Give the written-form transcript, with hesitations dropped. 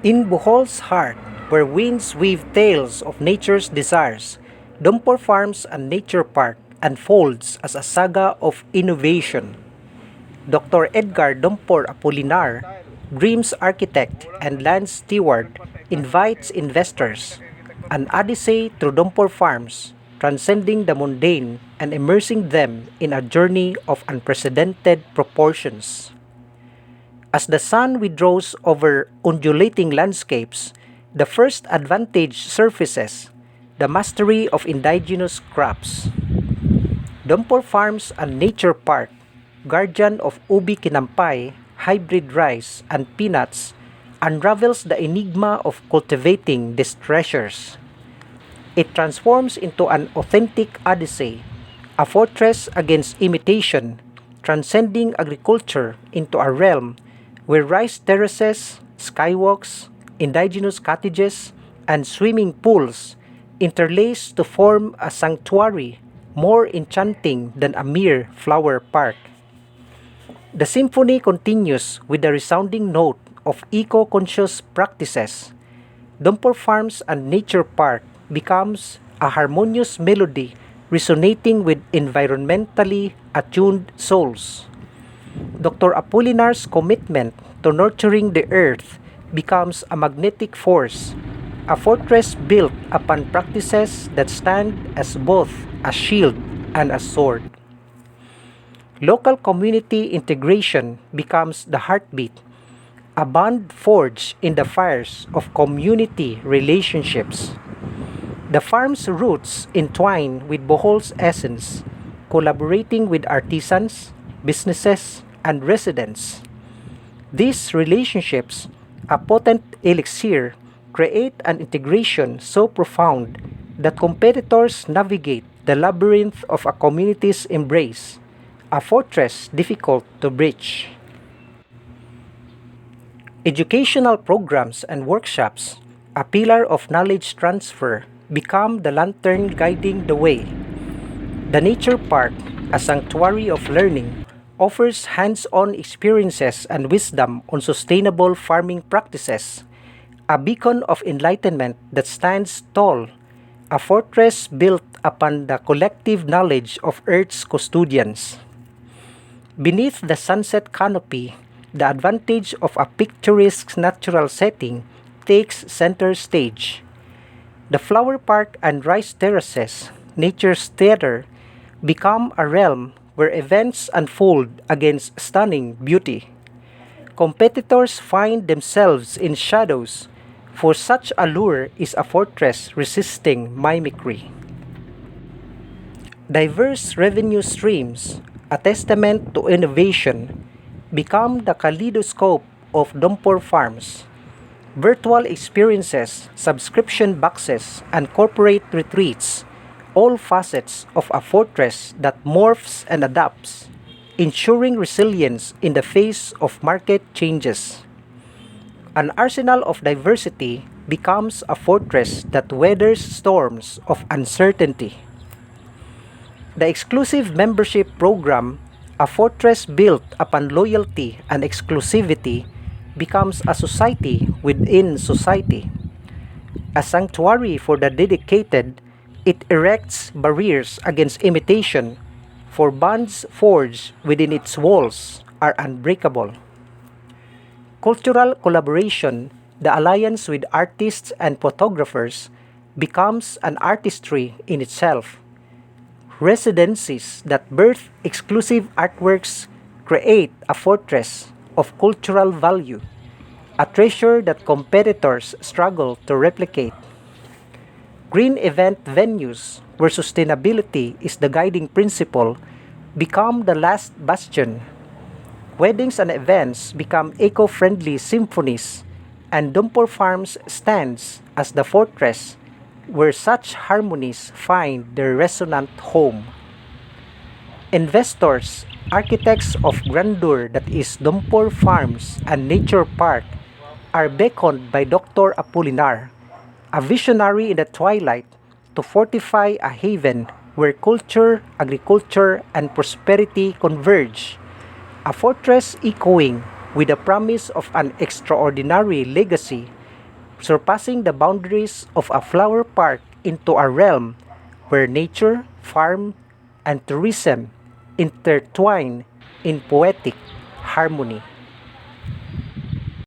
In Bohol's heart, where winds weave tales of nature's desires, Dompor Farms and Nature Park unfolds as a saga of innovation. Dr. Edgar Dompor Apolinar, Dreams architect and land steward, invites investors, an odyssey through Dompor Farms, transcending the mundane and immersing them in a journey of unprecedented proportions. As the sun withdraws over undulating landscapes, the first advantage surfaces, the mastery of indigenous crops. Dompor Farms and Nature Park, guardian of ubi kinampay, hybrid rice, and peanuts, unravels the enigma of cultivating these treasures. It transforms into an authentic odyssey, a fortress against imitation, transcending agriculture into a realm where rice terraces, skywalks, indigenous cottages, and swimming pools interlace to form a sanctuary more enchanting than a mere flower park. The symphony continues with the resounding note of eco-conscious practices. Dompor Farms and Nature Park becomes a harmonious melody resonating with environmentally attuned souls. Dr. Apollinar's commitment to nurturing the earth becomes a magnetic force, a fortress built upon practices that stand as both a shield and a sword. Local community integration becomes the heartbeat, a bond forged in the fires of community relationships. The farm's roots entwine with Bohol's essence, collaborating with artisans, businesses, and residents. These relationships, a potent elixir, create an integration so profound that competitors navigate the labyrinth of a community's embrace, a fortress difficult to breach. Educational programs and workshops, a pillar of knowledge transfer, become the lantern guiding the way. The Nature Park, a sanctuary of learning, offers hands-on experiences and wisdom on sustainable farming practices, a beacon of enlightenment that stands tall, a fortress built upon the collective knowledge of Earth's custodians. Beneath the sunset canopy, the advantage of a picturesque natural setting takes center stage. The flower park and rice terraces, nature's theater, become a realm where events unfold against stunning beauty. Competitors find themselves in shadows, for such allure is a fortress resisting mimicry. Diverse revenue streams, a testament to innovation, become the kaleidoscope of Dompor Farms. Virtual experiences, subscription boxes, and corporate retreats, all facets of a fortress that morphs and adapts, ensuring resilience in the face of market changes. An arsenal of diversity becomes a fortress that weathers storms of uncertainty. The exclusive membership program, a fortress built upon loyalty and exclusivity, becomes a society within society. A sanctuary for the dedicated, it erects barriers against imitation, for bonds forged within its walls are unbreakable. Cultural collaboration, the alliance with artists and photographers, becomes an artistry in itself. Residencies that birth exclusive artworks create a fortress of cultural value, a treasure that competitors struggle to replicate. Green event venues, where sustainability is the guiding principle, become the last bastion. Weddings and events become eco-friendly symphonies, and Dompor Farms stands as the fortress where such harmonies find their resonant home. Investors, architects of grandeur that is Dompor Farms and Nature Park, are beckoned by Dr. Apolinar, a visionary in the twilight, to fortify a haven where culture, agriculture, and prosperity converge, a fortress echoing with the promise of an extraordinary legacy surpassing the boundaries of a flower park into a realm where nature, farm, and tourism intertwine in poetic harmony.